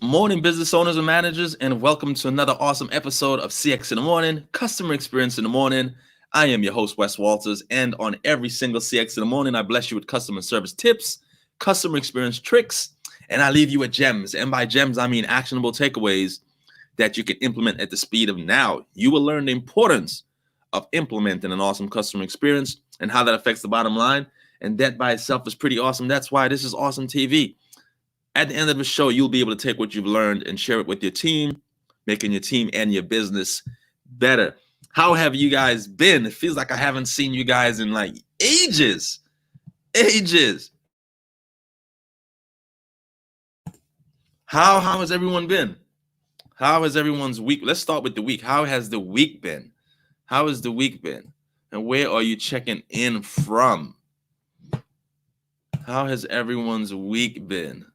Morning, business owners and managers, and welcome to another awesome episode of CX in the Morning, Customer Experience in the Morning. I am your host, Wes Walters, and on every single CX in the Morning, I bless you with customer service tips, customer experience tricks, and I leave you with gems. And by gems, I mean actionable takeaways that you can implement at the speed of now. You will learn the importance of implementing an awesome customer experience and how that affects the bottom line. And that by itself is pretty awesome. That's why this is awesome TV. At the end of the show, you'll be able to take what you've learned and share it with your team, making your team and your business better. How have you guys been? It feels like I haven't seen you guys in like ages. How has everyone been? How has everyone's week? Let's start with the week. How has the week been? How has the week been? And where are you checking in from? How has everyone's week been?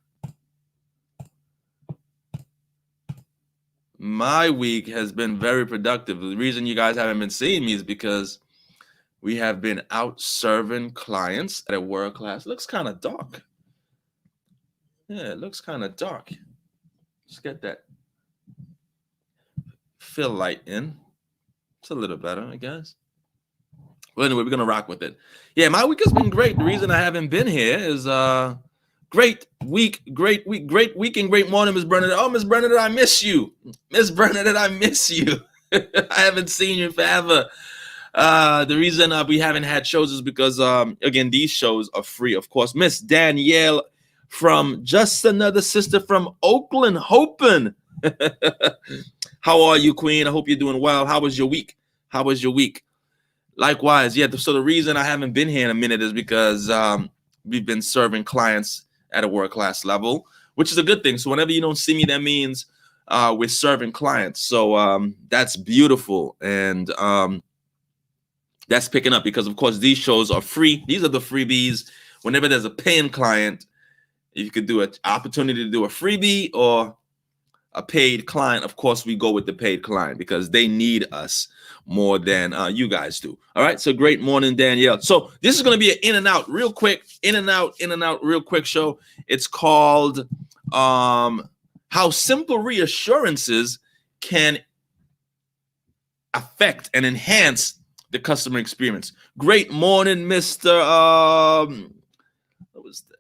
My week has been very productive. The reason you guys haven't been seeing me is because we have been out serving clients at a world class. Looks kind of dark. Yeah, it looks kind of dark. Let's get that fill light in. It's a little better, I guess. Well, anyway, we're going to rock with it. Yeah, my week has been great. The reason I haven't been here is great week, and great morning, Miss Bernadette. Oh, Miss Bernadette, I miss you. Miss Bernadette, I miss you. I haven't seen you forever. The reason we haven't had shows is because, again, these shows are free, of course. Miss Danielle from Just Another Sister from Oakland, hoping. How are you, Queen? I hope you're doing well. How was your week? Likewise, yeah. So the reason I haven't been here in a minute is because we've been serving clients at a world-class level, which is a good thing. So whenever you don't see me, that means we're serving clients. So that's beautiful. And that's picking up because, of course, these shows are free. These are the freebies. Whenever there's a paying client, you could do an opportunity to do a freebie or a paid client. Of course, we go with the paid client because they need us more than you guys do. All right. So great morning, Danielle. So this is going to be an in and out real quick show. It's called How Simple Reassurances Can Affect and Enhance the Customer Experience. Great morning, Mr. What was that?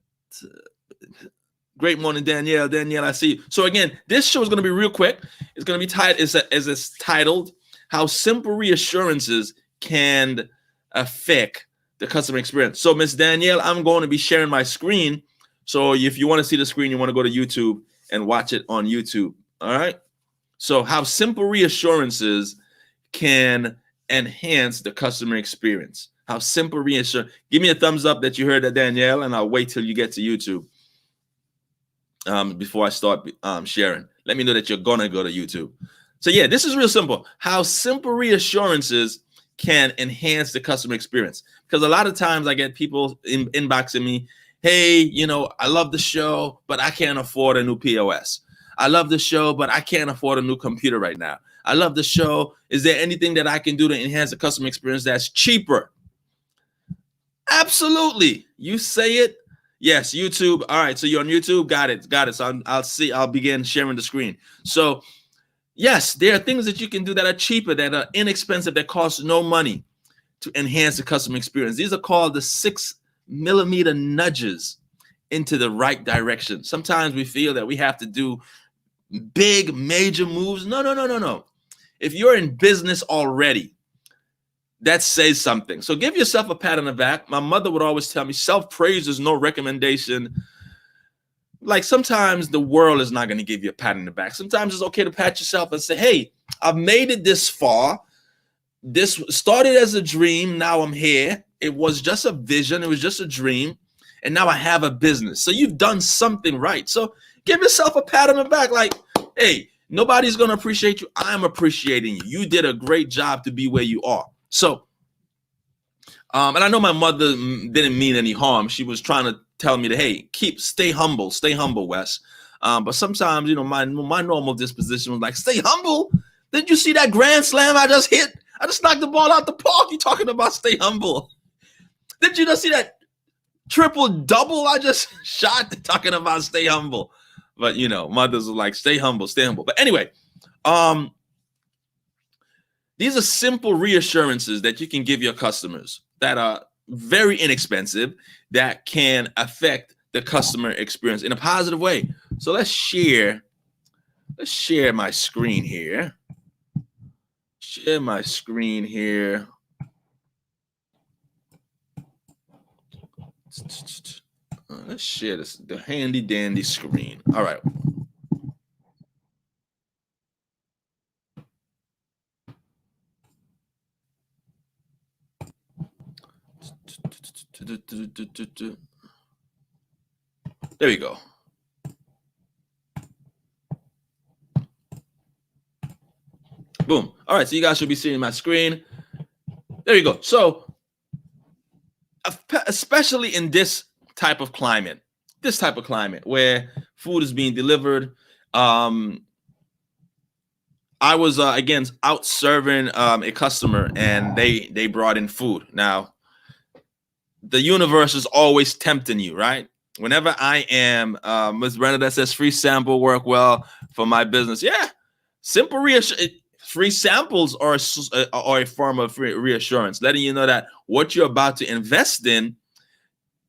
Great morning, Danielle. Danielle, I see you. So again, this show is going to be real quick. It's going to be titled How Simple Reassurances Can Affect the Customer Experience. So Miss Danielle, I'm going to be sharing my screen. So if you want to see the screen, you want to go to YouTube and watch it on YouTube. All right. So how simple reassurances can enhance the customer experience. How simple reassurance. Give me a thumbs up that you heard that, Danielle, and I'll wait till you get to YouTube. Before I start sharing, let me know that you're gonna go to YouTube. So yeah, this is real simple. How simple reassurances can enhance the customer experience. Because a lot of times I get people inboxing me, hey, I love the show, but I can't afford a new POS. I love the show, but I can't afford a new computer right now. I love the show. Is there anything that I can do to enhance the customer experience that's cheaper? Absolutely. You say it. Yes, YouTube. All right, so you're on YouTube. Got it. So I'll begin sharing the screen. So yes, there are things that you can do that are cheaper, that are inexpensive, that cost no money to enhance the customer experience. These are called the 6mm nudges into the right direction. Sometimes we feel that we have to do big, major moves. No. If you're in business already, that says something. So give yourself a pat on the back. My mother would always tell me, self-praise is no recommendation. Like sometimes the world is not going to give you a pat on the back. Sometimes it's okay to pat yourself and say, hey, I've made it this far. This started as a dream. Now I'm here. It was just a vision. It was just a dream. And now I have a business. So you've done something right. So give yourself a pat on the back. Like, hey, nobody's going to appreciate you. I'm appreciating you. You did a great job to be where you are. So, and I know my mother didn't mean any harm. She was trying to tell me that, hey, stay humble, Wes. But sometimes, my normal disposition was like, stay humble. Didn't you see that grand slam I just hit? I just knocked the ball out the park. You talking about stay humble? Did you just see that triple double I just shot? Talking about stay humble. But mothers are like, stay humble, stay humble. But anyway, um, these are simple reassurances that you can give your customers that are very inexpensive, that can affect the customer experience in a positive way. So let's share my screen here. Share my screen here. Let's share the handy dandy screen. All right. There we go. Boom. All right, so you guys should be seeing my screen. There you go. So, especially in this type of climate where food is being delivered, I was again out serving a customer, and they brought in food. Now, the universe is always tempting you, right? Whenever I am, Ms. Brenda that says free sample work well for my business. Yeah, simple reassurance. Free samples are a form of reassurance, letting you know that what you're about to invest in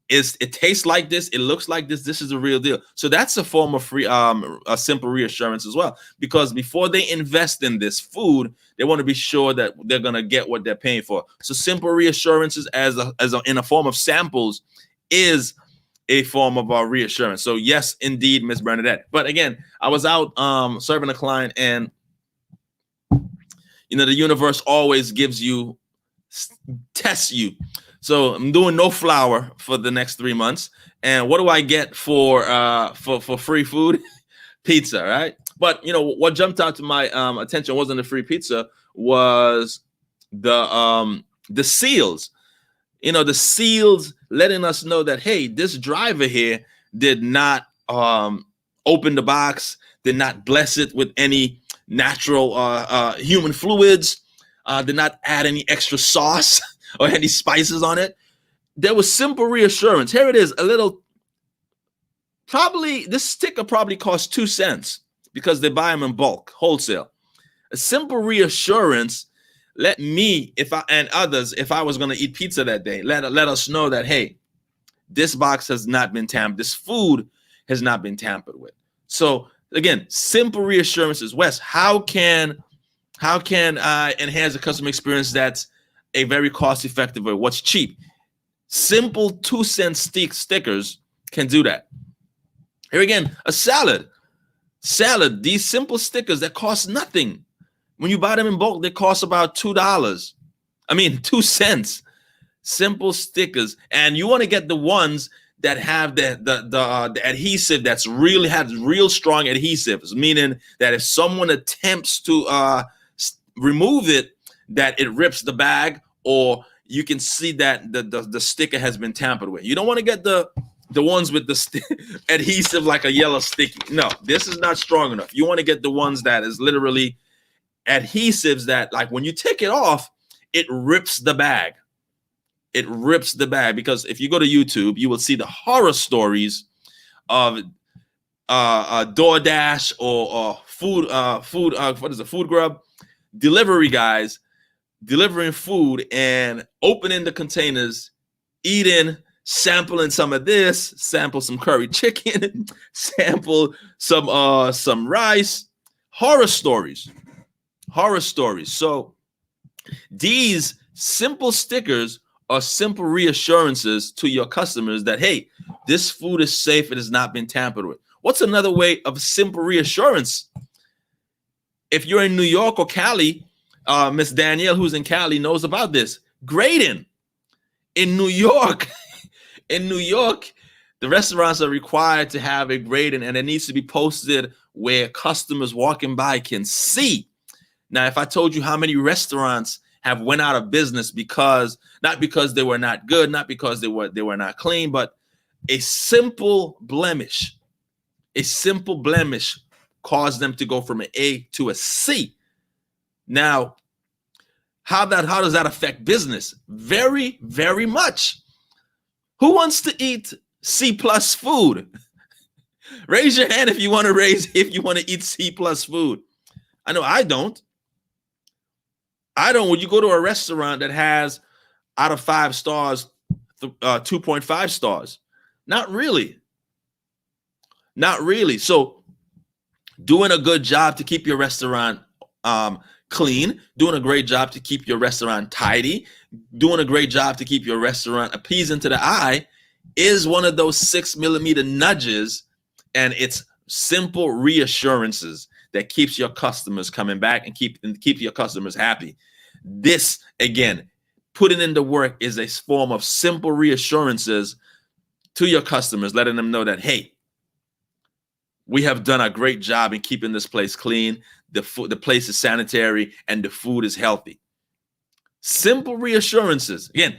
it tastes like this, it looks like this, this is the real deal. So that's a form of free, a simple reassurance as well, because before they invest in this food, they want to be sure that they're gonna get what they're paying for. So simple reassurances in a form of samples is a form of our reassurance. So yes, indeed, Miss Bernadette. But again, I was out serving a client, and the universe always tests you. So I'm doing no flour for the next 3 months, and what do I get for free food? Pizza, right? But what jumped out to my attention wasn't the free pizza, was the seals. The seals letting us know that, hey, this driver here did not open the box, did not bless it with any natural human fluids, did not add any extra sauce or any spices on it. There was simple reassurance. Here it is, this sticker probably costs 2 cents because they buy them in bulk, wholesale. A simple reassurance let me, and others, if I was going to eat pizza that day, let us know that, hey, this box has not been tampered. This food has not been tampered with. So again, simple reassurances. Wes, how can I enhance the customer experience that's a very cost-effective way? What's cheap? Simple 2-cent stickers can do that. Here again, a salad. These simple stickers that cost nothing. When you buy them in bulk, they cost about $2. 2 cents. Simple stickers, and you want to get the ones that have the adhesive that's has real strong adhesives, meaning that if someone attempts to remove it, that it rips the bag, or you can see that the sticker has been tampered with. You don't want to get the ones with the adhesive like a yellow sticky. No, this is not strong enough. You want to get the ones that is literally adhesives that, like, when you take it off, it rips the bag. It rips the bag, because if you go to YouTube, you will see the horror stories of DoorDash or Food Grub delivery guys delivering food and opening the containers, eating, sampling some of this, sample some curry chicken, sample some rice. Horror stories. So these simple stickers are simple reassurances to your customers that, hey, this food is safe, it has not been tampered with. What's another way of simple reassurance? If you're in New York or Cali, Miss Danielle, who's in Cali, knows about this. Grading. In New York, the restaurants are required to have a grading, and it needs to be posted where customers walking by can see. Now, if I told you how many restaurants have went out of business not because they were not good, not because they were not clean, but a simple blemish caused them to go from an A to a C. Now, how does that affect business? Very, very much. Who wants to eat C+ food? Raise your hand if you want to eat C plus food. I know I don't. When you go to a restaurant that has out of 5 stars, 2.5 stars, not really. Not really. So doing a good job to keep your restaurant clean, doing a great job to keep your restaurant tidy, doing a great job to keep your restaurant appeasing to the eye is one of those 6mm nudges, and it's simple reassurances that keeps your customers coming back and keep your customers happy. This, again, putting into work is a form of simple reassurances to your customers, letting them know that, hey, we have done a great job in keeping this place clean. The place is sanitary, and the food is healthy. Simple reassurances. Again,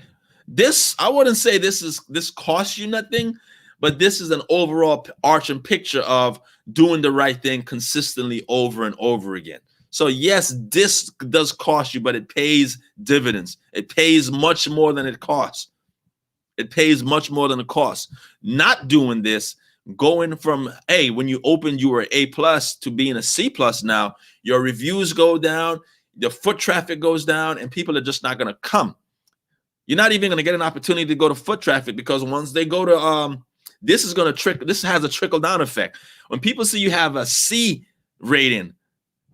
this, I wouldn't say this costs you nothing, but this is an overall arching picture of doing the right thing consistently over and over again. So yes, this does cost you, but it pays dividends. It pays much more than it costs. It pays much more than it costs. Not doing this, going from, hey, when you opened, you were A+ to being a C+ now, your reviews go down, the foot traffic goes down, and people are just not going to come. You're not even going to get an opportunity to go to foot traffic, because once they go to, this has a trickle down effect. When people see you have a C rating,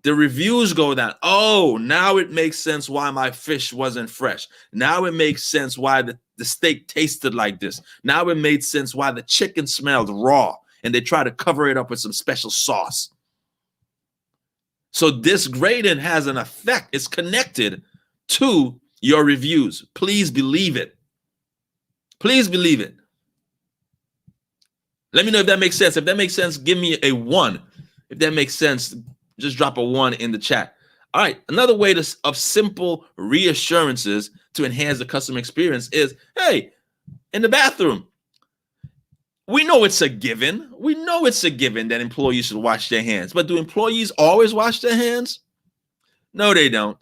the reviews go down. Oh, now it makes sense why my fish wasn't fresh. Now it makes sense why the steak tasted like this. Now it made sense why the chicken smelled raw, and they try to cover it up with some special sauce. So this grading has an effect. It's connected to your reviews. Please believe it. Please believe it. Let me know if that makes sense. If that makes sense, give me a 1. If that makes sense, just drop a 1 in the chat. All right. Another way of simple reassurances to enhance the customer experience is, hey, in the bathroom, we know it's a given. We know it's a given that employees should wash their hands. But do employees always wash their hands? No, they don't.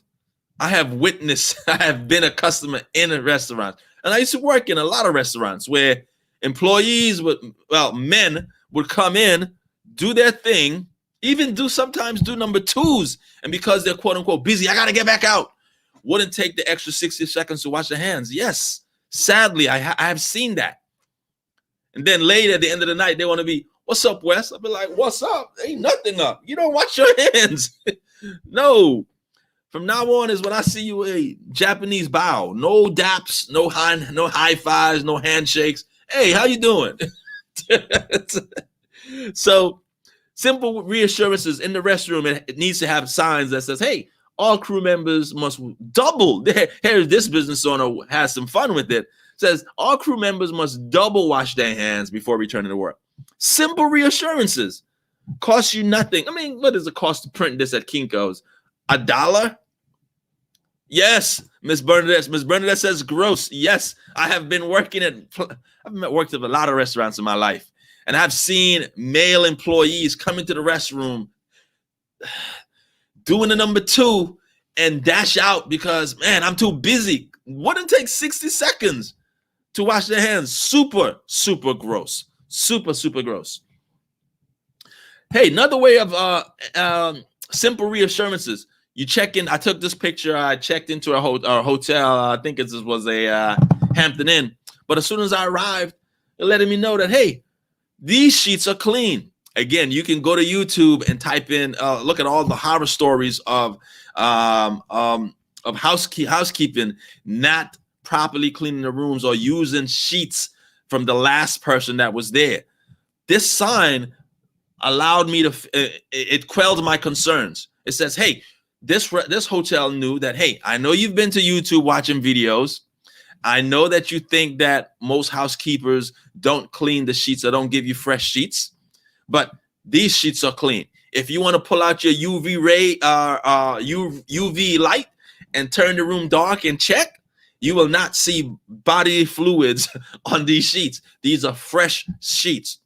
I have been a customer in a restaurant. And I used to work in a lot of restaurants where employees men would come in, do their thing, sometimes do number 2s. And because they're quote unquote busy, I got to get back out. Wouldn't take the extra 60 seconds to wash their hands. Yes, sadly, I have seen that. And then later at the end of the night, they want to be, what's up, Wes? I'll be like, what's up? Ain't nothing up. You don't wash your hands. No. From now on is when I see you, a Japanese bow. No daps, no high fives, no handshakes. Hey, how you doing? So simple reassurances in the restroom. It needs to have signs that says, hey, all crew members must double. Here's this business owner has some fun with it. Says all crew members must double wash their hands before returning to work. Simple reassurances. Cost you nothing. I mean, what does it cost to print this at Kinko's? $1? Yes, Miss Bernadette. Miss Bernadette says gross. Yes, I've worked at a lot of restaurants in my life, and I've seen male employees come into the restroom doing the number 2 and dash out because, man, I'm too busy. Wouldn't take 60 seconds to wash their hands. Super, super gross. Super, super gross. Hey, another way of simple reassurances. You check in. I took this picture. I checked into a hotel. I think it was a Hampton Inn. But as soon as I arrived, they're letting me know that, hey, these sheets are clean. Again, you can go to YouTube and type in, look at all the horror stories of housekeeping not properly cleaning the rooms or using sheets from the last person that was there. This sign allowed me to, it quelled my concerns. It says, hey, this hotel knew that, hey, I know you've been to YouTube watching videos. I know that you think that most housekeepers don't clean the sheets or don't give you fresh sheets, but these sheets are clean. If you want to pull out your UV light and turn the room dark and check, you will not see body fluids on these sheets. These are fresh sheets.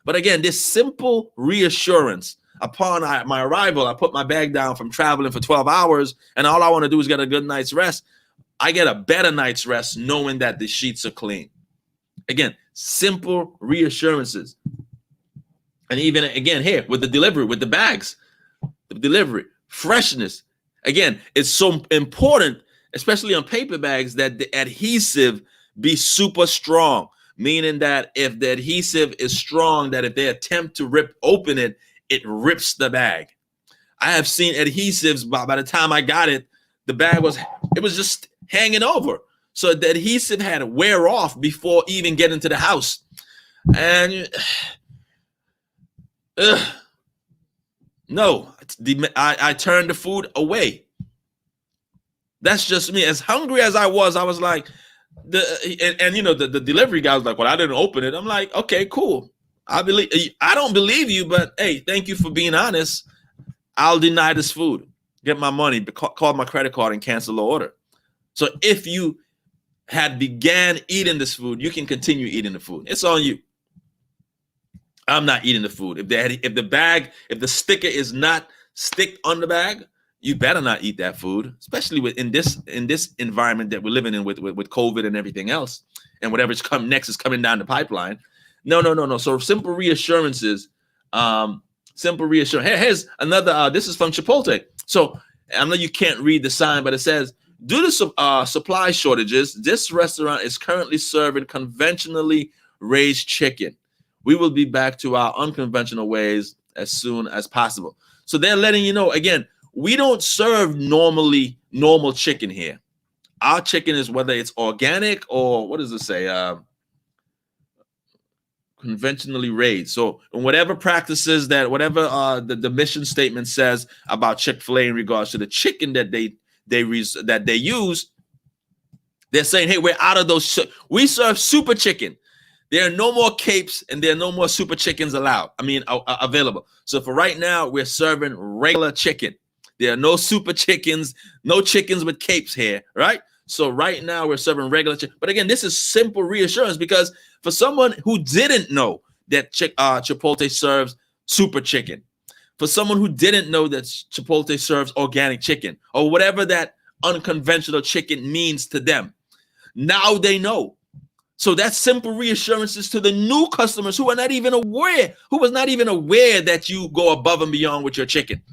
But again, this simple reassurance. Upon my arrival, I put my bag down from traveling for 12 hours, and all I want to do is get a good night's rest. I get a better night's rest knowing that the sheets are clean. Again, simple reassurances. And even again here with the delivery, with the bags, the delivery, freshness. Again, it's so important, especially on paper bags, that the adhesive be super strong, meaning that if the adhesive is strong, that if they attempt to rip open it, it rips the bag. I have seen adhesives by the time I got it, the bag was just hanging over. So the adhesive had to wear off before even getting to the house. And no, I turned the food away. That's just me. As hungry as I was like, the delivery guy was like, well, I didn't open it. I'm like, okay, cool. I don't believe you, but hey, thank you for being honest. I'll deny this food, get my money, call my credit card and cancel the order. So if you had began eating this food, you can continue eating the food. It's on you. I'm not eating the food. If the sticker is not stick on the bag, you better not eat that food, especially in this environment that we're living in with COVID and everything else, and whatever's come next is coming down the pipeline. No. So simple reassurances. Simple reassurance. Here's another. This is from Chipotle. So I know you can't read the sign, but it says, due to supply shortages, this restaurant is currently serving conventionally raised chicken. We will be back to our unconventional ways as soon as possible. So they're letting you know, again, we don't serve normal chicken here. Our chicken is, whether it's organic or what does it say? Conventionally raised. So in whatever practices whatever the mission statement says about Chick-fil-A in regards to the chicken that they use, they're saying, hey, we're out of those. We serve super chicken. There are no more capes and there are no more super chickens available. So for right now, we're serving regular chicken. There are no super chickens, no chickens with capes here, right? So right now we're serving regular chicken. But again, this is simple reassurance, because for someone who didn't know that Chipotle serves super chicken, for someone who didn't know that Chipotle serves organic chicken, or whatever that unconventional chicken means to them, now they know. So that's simple reassurances to the new customers who was not even aware that you go above and beyond with your chicken.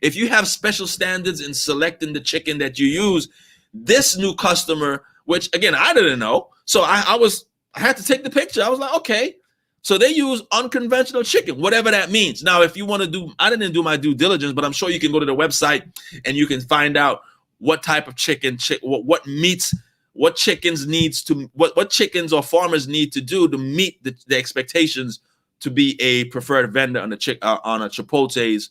If you have special standards in selecting the chicken that you use, this new customer, which again, I didn't know. So I had to take the picture. I was like, okay. So they use unconventional chicken, whatever that means. Now, if you want to I didn't do my due diligence, but I'm sure you can go to the website and you can find out what type of chicken, what meats, what chickens or farmers need to do to meet the expectations to be a preferred vendor on a Chipotle's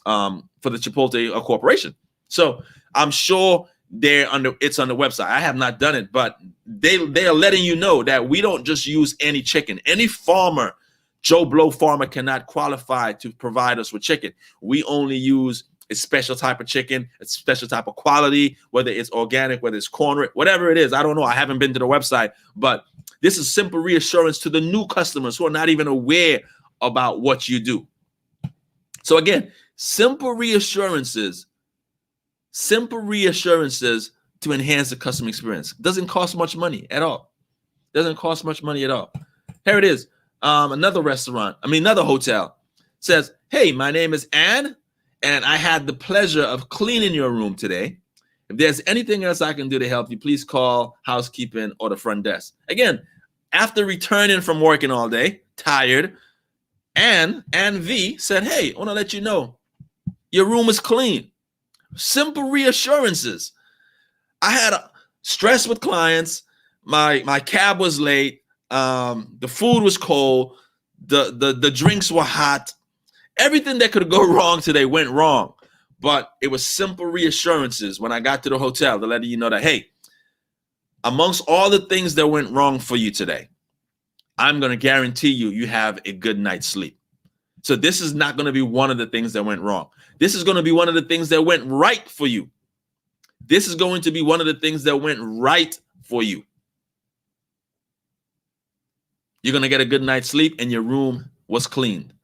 for the Chipotle corporation. So I'm sure it's on the website. I have not done it, but they are letting you know that we don't just use any chicken. Any farmer, Joe Blow farmer, cannot qualify to provide us with chicken. We only use a special type of chicken, a special type of quality, whether it's organic, whether it's corn, whatever it is. I don't know. I haven't been to the website, but this is simple reassurance to the new customers who are not even aware about what you do. So again, simple reassurances to enhance the customer experience. Doesn't cost much money at all. Here it is. Another hotel says, hey, my name is Ann, and I had the pleasure of cleaning your room today. If there's anything else I can do to help you, please call housekeeping or the front desk. Again, after returning from working all day, tired, Ann V said, hey, I want to let you know your room is clean. Simple reassurances. I had stress with clients. My cab was late. The food was cold. The drinks were hot. Everything that could go wrong today went wrong. But it was simple reassurances when I got to the hotel to let you know that, hey, amongst all the things that went wrong for you today, I'm going to guarantee you have a good night's sleep. So this is not going to be one of the things that went wrong. This is going to be one of the things that went right for you. This is going to be one of the things that went right for you. You're going to get a good night's sleep and your room was cleaned.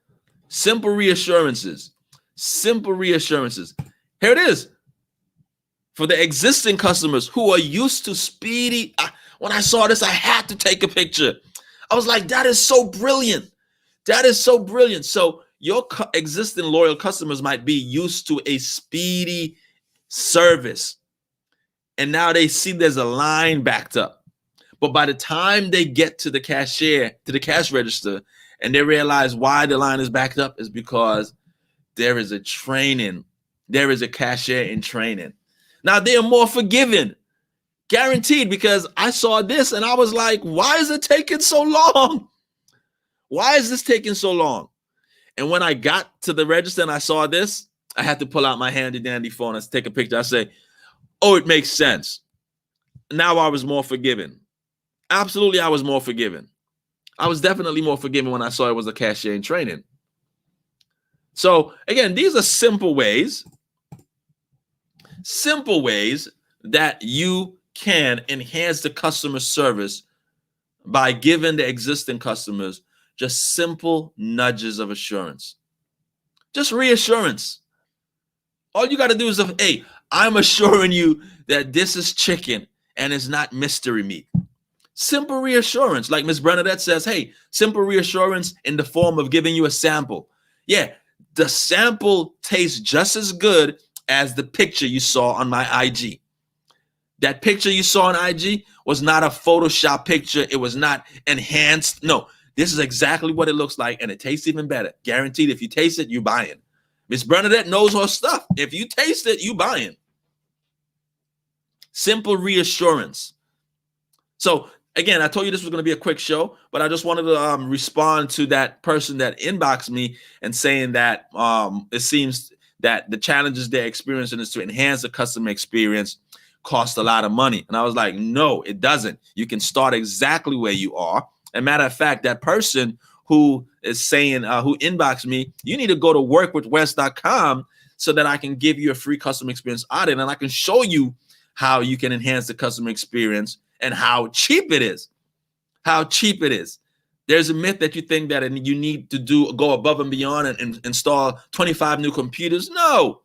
Simple reassurances. Here it is. For the existing customers who are used to speedy. When I saw this, I had to take a picture. I was like, that is so brilliant. That is so brilliant. So your existing loyal customers might be used to a speedy service, and now they see there's a line backed up. But by the time they get to the cashier, to the cash register, and they realize why the line is backed up is because there is a training. There is a cashier in training. Now they are more forgiving, guaranteed, because I saw this and I was like, why is it taking so long? Why is this taking so long? And when I got to the register and I saw this, I had to pull out my handy dandy phone and take a picture. I say, oh, it makes sense. Now I was more forgiving. Absolutely, I was more forgiving. I was definitely more forgiving when I saw it was a cashier in training. So again, these are simple ways that you can enhance the customer service by giving the existing customers just simple nudges of assurance. Just reassurance. All you got to do is, hey, I'm assuring you that this is chicken and it's not mystery meat. Simple reassurance. Like Miss Bernadette says, hey, simple reassurance in the form of giving you a sample. Yeah, the sample tastes just as good as the picture you saw on my IG. That picture you saw on IG was not a Photoshop picture. It was not enhanced. No, this is exactly what it looks like, and it tastes even better. Guaranteed, if you taste it, you buying. Miss Bernadette knows her stuff. If you taste it, you buying. Simple reassurance. So again, I told you this was going to be a quick show, but I just wanted to respond to that person that inboxed me and saying that it seems that the challenges they're experiencing is to enhance the customer experience cost a lot of money. And I was like, no, it doesn't. You can start exactly where you are. And matter of fact, that person who is saying, who inboxed me, you need to go to workwithwes.com so that I can give you a free customer experience audit and I can show you how you can enhance the customer experience and how cheap it is. How cheap it is. There's a myth that you think that you need to go above and beyond and install 25 new computers. No.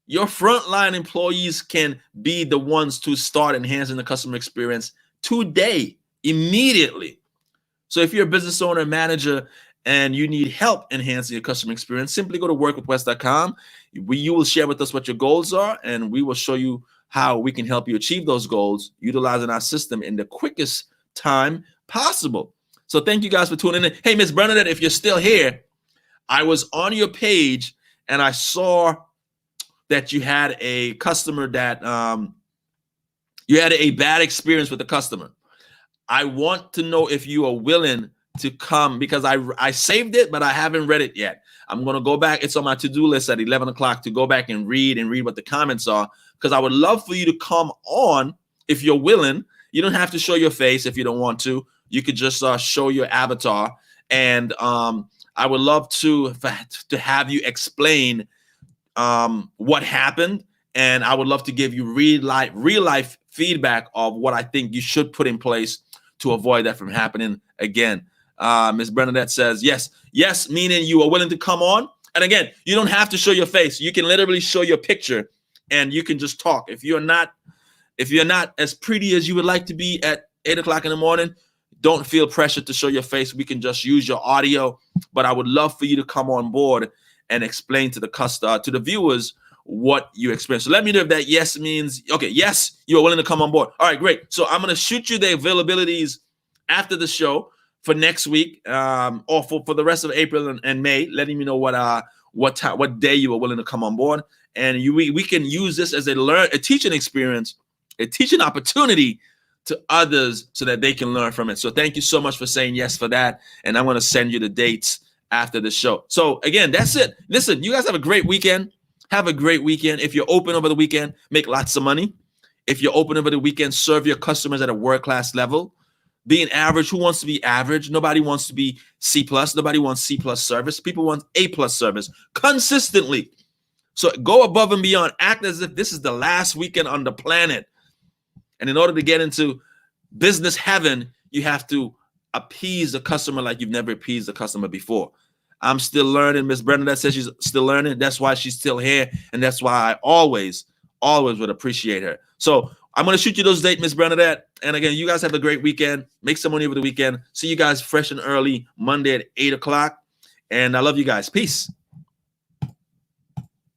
Your frontline employees can be the ones to start enhancing the customer experience today, immediately. So if you're a business owner, manager, and you need help enhancing your customer experience, simply go to workwithwes.com. You will share with us what your goals are, and we will show you how we can help you achieve those goals utilizing our system in the quickest time possible. So thank you guys for tuning in. Hey, Miss Bernadette, if you're still here, I was on your page and I saw that you had a customer that you had a bad experience with the customer. I want to know if you are willing to come, because I saved it, but I haven't read it yet. I'm going to go back. It's on my to-do list at 11 o'clock to go back and read what the comments are, because I would love for you to come on if you're willing. You don't have to show your face if you don't want to. You could just show your avatar. And I would love to have you explain what happened. And I would love to give you real life feedback of what I think you should put in place to avoid that from happening again. Ms. Bernadette says, yes, meaning you are willing to come on. And again, you don't have to show your face. You can literally show your picture and you can just talk. If you're not as pretty as you would like to be at 8 o'clock in the morning, don't feel pressured to show your face. We can just use your audio, but I would love for you to come on board and explain to the viewers what you experience. So let me know if that yes means, okay, yes, you are willing to come on board. All right, great. So I'm going to shoot you the availabilities after the show for next week, or for the rest of April and May, letting me know what day you are willing to come on board. And we can use this as a teaching experience, a teaching opportunity to others so that they can learn from it. So thank you so much for saying yes for that. And I'm going to send you the dates after the show. So again, that's it. Listen, you guys have a great weekend. Have a great weekend. If you're open over the weekend, make lots of money. If you're open over the weekend, serve your customers at a world-class level. Being average, who wants to be average? Nobody wants to be C+. Nobody wants C+ service. People want A+ service consistently. So go above and beyond. Act as if this is the last weekend on the planet. And in order to get into business heaven, you have to appease the customer like you've never appeased the customer before. I'm still learning. Miss Bernadette says she's still learning. That's why she's still here. And that's why I always always would appreciate her. So I'm going to shoot you those dates, Miss Bernadette. And again, you guys have a great weekend. Make some money over the weekend. See you guys fresh and early Monday at 8 o'clock. And I love you guys. Peace.